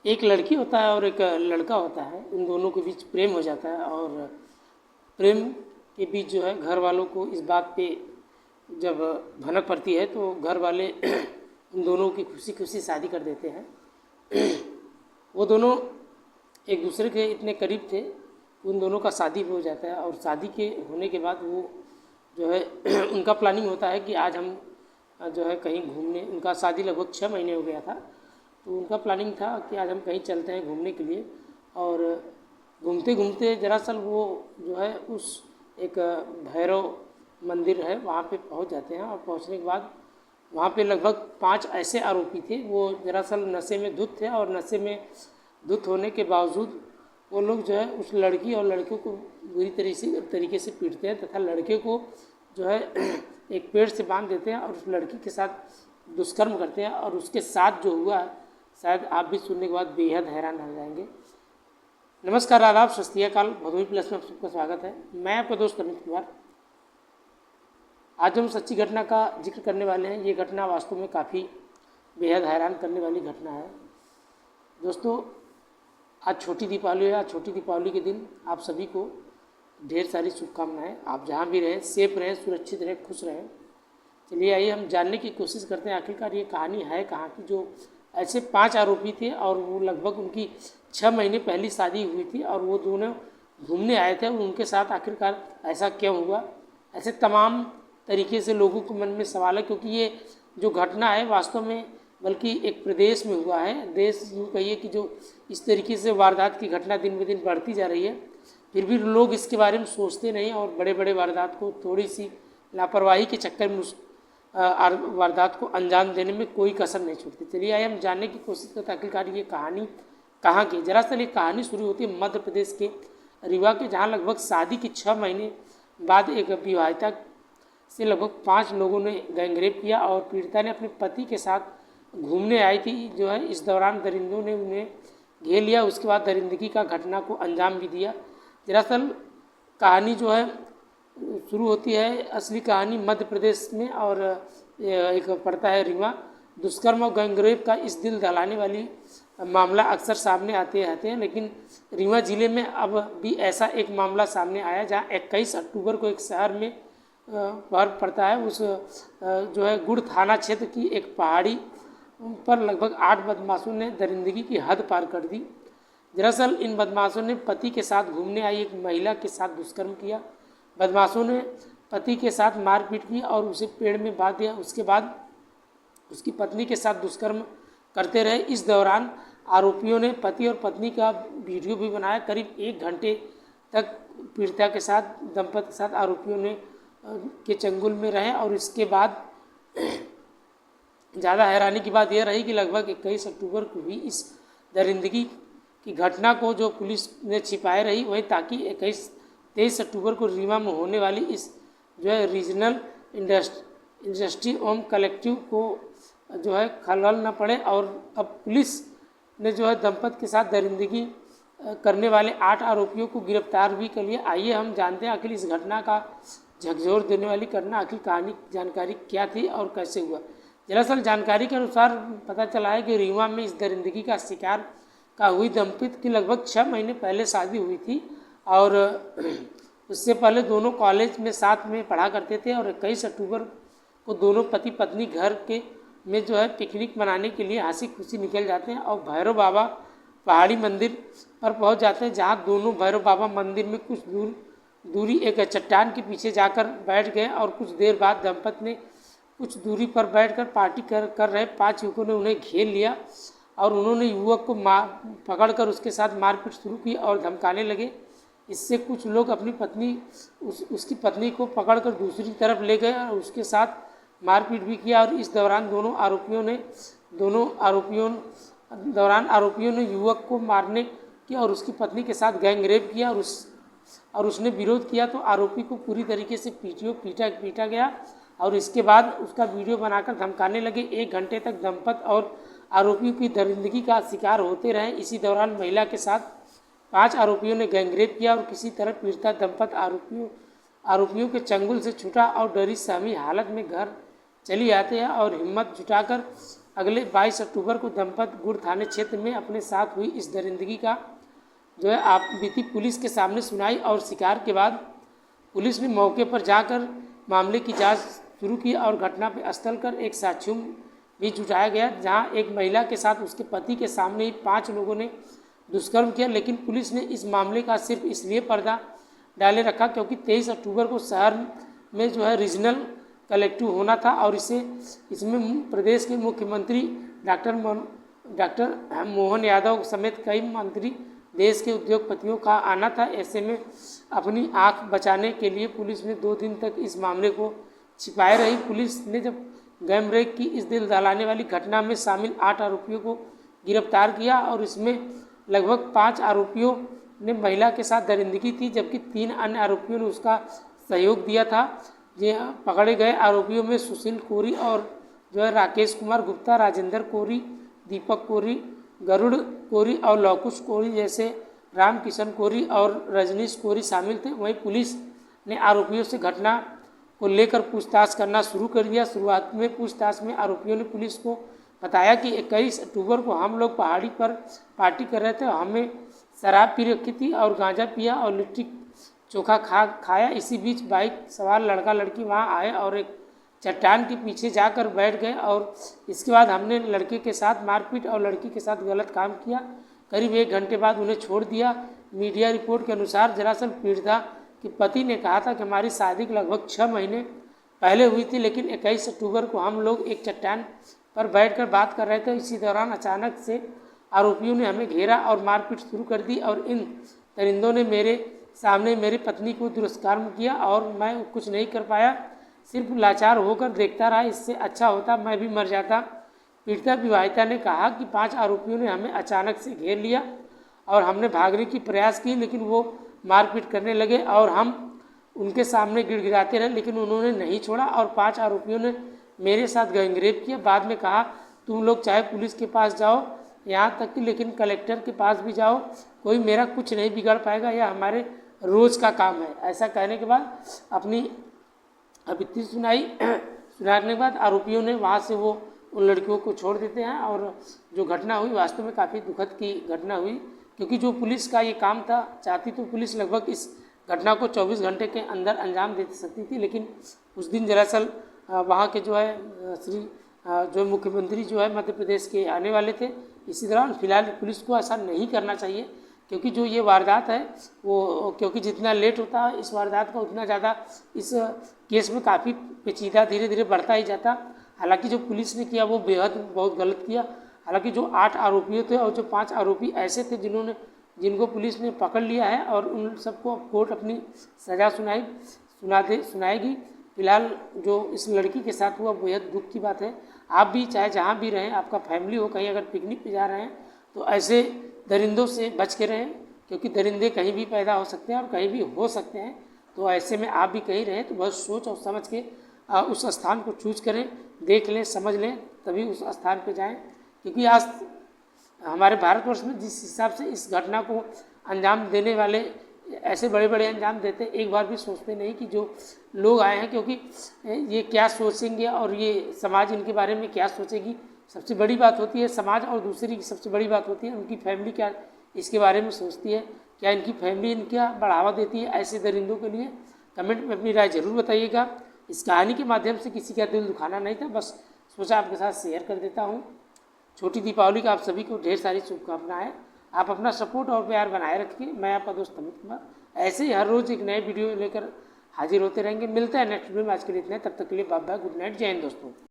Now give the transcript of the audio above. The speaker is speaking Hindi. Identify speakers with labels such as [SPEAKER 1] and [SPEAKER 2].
[SPEAKER 1] एक लड़की होता है और एक लड़का होता है, उन दोनों के बीच प्रेम हो जाता है और प्रेम के बीच जो है घर वालों को इस बात पे जब भनक पड़ती है तो घर वाले उन दोनों की खुशी खुशी शादी कर देते हैं। वो दोनों एक दूसरे के इतने करीब थे, उन दोनों का शादी हो जाता है और शादी के होने के बाद वो जो है उनका प्लानिंग होता है कि आज हम जो है कहीं घूमने, उनका शादी लगभग 6 महीने हो गया था, तो उनका प्लानिंग था कि आज हम कहीं चलते हैं घूमने के लिए। और घूमते घूमते दरअसल वो जो है उस एक भैरव मंदिर है वहाँ पे पहुँच जाते हैं और पहुँचने के बाद वहाँ पे लगभग 5 ऐसे आरोपी थे। वो दरअसल नशे में धुत थे और नशे में धुत होने के बावजूद वो लोग जो है उस लड़की और लड़के को बुरी तरीके से पीटते हैं तथा लड़के को जो है एक पेड़ से बांध देते हैं और उस लड़की के साथ दुष्कर्म करते हैं। और उसके साथ जो हुआ शायद आप भी सुनने के बाद बेहद हैरान रह जाएंगे। नमस्कार, आदाब, सत श्री अकाल, भदोही प्लस में आप सबका स्वागत है। मैं आपका दोस्त अमित कुमार। आज हम सच्ची घटना का जिक्र करने वाले हैं। ये घटना वास्तव में काफ़ी बेहद हैरान करने वाली घटना है। दोस्तों, आज छोटी दीपावली है। आज छोटी दीपावली के दिन आप सभी को ढेर सारी शुभकामनाएं। आप जहाँ भी रहें सेफ रहें, सुरक्षित रहें, खुश रहें। चलिए आइए हम जानने की कोशिश करते हैं आखिरकार ये कहानी है कहाँ की। जो ऐसे 5 आरोपी थे और वो लगभग उनकी 6 महीने पहली शादी हुई थी और वो दोनों घूमने आए थे और उनके साथ आखिरकार ऐसा क्यों हुआ। ऐसे तमाम तरीके से लोगों के मन में सवाल है, क्योंकि ये जो घटना है वास्तव में बल्कि एक प्रदेश में हुआ है। देश यूँ कहिए कि जो इस तरीके से वारदात की घटना दिन ब दिन बढ़ती जा रही है, फिर भी लोग इसके बारे में सोचते नहीं और बड़े बड़े वारदात को थोड़ी सी लापरवाही के चक्कर में उस वारदात को अंजाम देने में कोई कसर नहीं छूटती। चलिए आइए हम जानने की कोशिश करते हैं आखिरकार ये कहानी कहाँ की। दरअसल ये कहानी शुरू होती है मध्य प्रदेश के रीवा के, जहाँ लगभग शादी के 6 महीने बाद एक विवाहिता से लगभग 5 लोगों ने गैंगरेप किया और पीड़िता ने अपने पति के साथ घूमने आई थी। जो है इस दौरान दरिंदों ने उन्हें घेर लिया। उसके बाद दरिंदगी का घटना को अंजाम भी दिया। दरअसल कहानी जो है शुरू होती है, असली कहानी मध्य प्रदेश में और एक पड़ता है रीवा। दुष्कर्म और गैंगरेप का इस दिल दहलाने वाली मामला अक्सर सामने आते रहते हैं, लेकिन रीवा ज़िले में अब भी ऐसा एक मामला सामने आया जहां 21 अक्टूबर को एक शहर में पर पड़ता है उस जो है गुड़ थाना क्षेत्र की एक पहाड़ी पर लगभग 8 बदमाशों ने दरिंदगी की हद पार कर दी। दरअसल इन बदमाशों ने पति के साथ घूमने आई एक महिला के साथ दुष्कर्म किया। बदमाशों ने पति के साथ मारपीट की और उसे पेड़ में बांध दिया। उसके बाद उसकी पत्नी के साथ दुष्कर्म करते रहे। इस दौरान आरोपियों ने पति और पत्नी का वीडियो भी बनाया। करीब 1 घंटे तक पीड़िता के साथ दंपति के साथ आरोपियों ने के चंगुल में रहे। और इसके बाद ज़्यादा हैरानी की बात यह रही कि लगभग 21 अक्टूबर को भी इस दरिंदगी की घटना को जो पुलिस ने छिपाए रही वही, ताकि 23 अक्टूबर को रीवा में होने वाली इस जो है रीजनल इंडस्ट्री ओम कलेक्टिव को जो है खलल न पड़े। और अब पुलिस ने जो है दंपति के साथ दरिंदगी करने वाले 8 आरोपियों को गिरफ्तार भी कर लिया। आइए हम जानते हैं आखिर इस घटना का झकझोर देने वाली घटना आखिर कहानी जानकारी क्या थी और कैसे हुआ। दरअसल जानकारी के अनुसार पता चला है कि रीवा में इस दरिंदगी का शिकार का हुई दंपति की लगभग 6 महीने पहले शादी हुई थी और उससे पहले दोनों कॉलेज में साथ में पढ़ा करते थे। और 21 अक्टूबर को दोनों पति पत्नी घर के में जो है पिकनिक मनाने के लिए हंसी खुशी निकल जाते हैं और भैरव बाबा पहाड़ी मंदिर पर पहुंच जाते हैं, जहां दोनों भैरव बाबा मंदिर में कुछ दूरी एक चट्टान के पीछे जाकर बैठ गए। और कुछ देर बाद दंपति ने कुछ दूरी पर बैठकर पार्टी कर रहे 5 युवकों ने उन्हें घेर लिया और उन्होंने युवक को पकड़कर उसके साथ मारपीट शुरू की और धमकाने लगे। इससे कुछ लोग अपनी पत्नी उसकी पत्नी को पकड़कर दूसरी तरफ ले गए और उसके साथ मारपीट भी किया। और इस दौरान आरोपियों ने युवक को मारने की और उसकी पत्नी के साथ गैंगरेप किया और उसने विरोध किया तो आरोपी को पूरी तरीके से पीटा गया और इसके बाद उसका वीडियो बनाकर धमकाने लगे। 1 घंटे तक दंपति और आरोपियों की दरिंदगी का शिकार होते रहे। इसी दौरान महिला के साथ 5 आरोपियों ने गैंगरेप किया और किसी तरह पीड़िता दंपति आरोपियों के चंगुल से छूटा और डरी सहमी हालत में घर चली आते हैं और हिम्मत जुटाकर अगले 22 अक्टूबर को दंपत गुड़ थाने क्षेत्र में अपने साथ हुई इस दरिंदगी का जो है आप बीती पुलिस के सामने सुनाई और शिकार के बाद पुलिस ने मौके पर जाकर मामले की जांच शुरू की और घटना पर स्थल कर एक साक्ष्यों भी जुटाया गया, जहां एक महिला के साथ उसके पति के सामने ही 5 लोगों ने दुष्कर्म किया। लेकिन पुलिस ने इस मामले का सिर्फ इसलिए पर्दा डाले रखा क्योंकि 23 अक्टूबर को शहर में जो है रीजनल कलेक्टिव होना था और इसमें प्रदेश के मुख्यमंत्री डॉक्टर मोहन यादव समेत कई मंत्री, देश के उद्योगपतियों का आना था। ऐसे में अपनी आंख बचाने के लिए पुलिस ने 2 दिन तक इस मामले को छिपाए रही। पुलिस ने जब गैंग रेप की इस दिल दहलाने वाली घटना में शामिल 8 आरोपियों को गिरफ्तार किया और इसमें लगभग 5 आरोपियों ने महिला के साथ दरिंदगी थी, जबकि 3 अन्य आरोपियों ने उसका सहयोग दिया था। जी हाँ, पकड़े गए आरोपियों में सुशील कोरी और जो है राकेश कुमार गुप्ता, राजेंद्र कोरी, दीपक कोरी, गरुड़ कोरी और लौकुश कोरी जैसे रामकिशन कोरी और रजनीश कोरी शामिल थे। वहीं पुलिस ने आरोपियों से घटना को लेकर पूछताछ करना शुरू कर दिया। शुरुआत में पूछताछ में आरोपियों ने पुलिस को बताया कि 21 अक्टूबर को हम लोग पहाड़ी पर पार्टी कर रहे थे, हमें शराब पी रखी थी और गांजा पिया और लिट्टी चोखा खाया। इसी बीच बाइक सवार लड़का लड़की वहां आए और एक चट्टान के पीछे जाकर बैठ गए और इसके बाद हमने लड़के के साथ मारपीट और लड़की के साथ गलत काम किया। करीब 1 घंटे बाद उन्हें छोड़ दिया। मीडिया रिपोर्ट के अनुसार दरअसल पीड़िता के पति ने कहा था कि हमारी शादी लगभग 6 महीने पहले हुई थी, लेकिन 21 अक्टूबर को हम लोग एक चट्टान पर बैठकर बात कर रहे थे। इसी दौरान अचानक से आरोपियों ने हमें घेरा और मारपीट शुरू कर दी और इन दरिंदों ने मेरे सामने मेरी पत्नी को दुष्कर्म किया और मैं कुछ नहीं कर पाया, सिर्फ लाचार होकर देखता रहा। इससे अच्छा होता मैं भी मर जाता। पीड़िता विवाहिता ने कहा कि 5 आरोपियों ने हमें अचानक से घेर लिया और हमने भागने की प्रयास की, लेकिन वो मारपीट करने लगे और हम उनके सामने गिड़गिड़ाते रहे, लेकिन उन्होंने नहीं छोड़ा और 5 आरोपियों ने मेरे साथ गैंगरेप किया। बाद में कहा तुम लोग चाहे पुलिस के पास जाओ, यहाँ तक कि लेकिन कलेक्टर के पास भी जाओ, कोई मेरा कुछ नहीं बिगाड़ पाएगा, यह हमारे रोज़ का काम है। ऐसा कहने के बाद अपनी अभियुक्ति सुनाने के बाद आरोपियों ने वहाँ से वो उन लड़कियों को छोड़ देते हैं। और जो घटना हुई वास्तव में काफ़ी दुखद की घटना हुई, क्योंकि जो पुलिस का ये काम था, चाहती तो पुलिस लगभग इस घटना को 24 घंटे के अंदर अंजाम दे सकती थी, लेकिन उस दिन दरअसल वहाँ के जो है जो मुख्यमंत्री जो है मध्य प्रदेश के आने वाले थे। इसी दौरान फिलहाल पुलिस को ऐसा नहीं करना चाहिए, क्योंकि जो ये वारदात है वो क्योंकि जितना लेट होता है इस वारदात का उतना ज़्यादा इस केस में काफ़ी पेचीदा धीरे धीरे बढ़ता ही जाता। हालांकि जो पुलिस ने किया वो बहुत गलत किया। हालांकि जो 8 आरोपियों थे और जो 5 आरोपी ऐसे थे जिनको पुलिस ने पकड़ लिया है और उन सबको कोर्ट अपनी सज़ा सुनाएगी। फिलहाल जो इस लड़की के साथ हुआ बेहद दुख की बात है। आप भी चाहे जहाँ भी रहें, आपका फैमिली हो, कहीं अगर पिकनिक पे जा रहे हैं तो ऐसे दरिंदों से बच के रहें, क्योंकि दरिंदे कहीं भी पैदा हो सकते हैं और कहीं भी हो सकते हैं। तो ऐसे में आप भी कहीं रहें तो बहुत सोच और समझ के उस स्थान को चूज करें, देख लें, समझ लें, तभी उस स्थान पे जाएं। क्योंकि आज हमारे भारतवर्ष में जिस हिसाब से इस घटना को अंजाम देने वाले ऐसे बड़े बड़े अंजाम देते, एक बार भी सोचते नहीं कि जो लोग आए हैं क्योंकि ये क्या सोचेंगे और ये समाज इनके बारे में क्या सोचेगी। सबसे बड़ी बात होती है समाज, और दूसरी सबसे बड़ी बात होती है उनकी फैमिली क्या इसके बारे में सोचती है, क्या इनकी फैमिली इनका बढ़ावा देती है ऐसे दरिंदों के लिए। कमेंट में अपनी राय ज़रूर बताइएगा। इस कहानी के माध्यम से किसी का दिल दुखाना नहीं था, बस सोचा आपके साथ शेयर कर देता हूँ। छोटी दीपावली का आप सभी को ढेर सारी शुभकामनाएं। आप अपना सपोर्ट और प्यार बनाए रखिए। मैं आपका दोस्त अमित कुमार ऐसे ही हर रोज़ एक नए वीडियो लेकर हाजिर होते रहेंगे। मिलते हैं नेक्स्ट वीडियो में। आज के लिए इतना, तब तक के लिए बाय बाय, गुड नाइट, जय हिंद दोस्तों।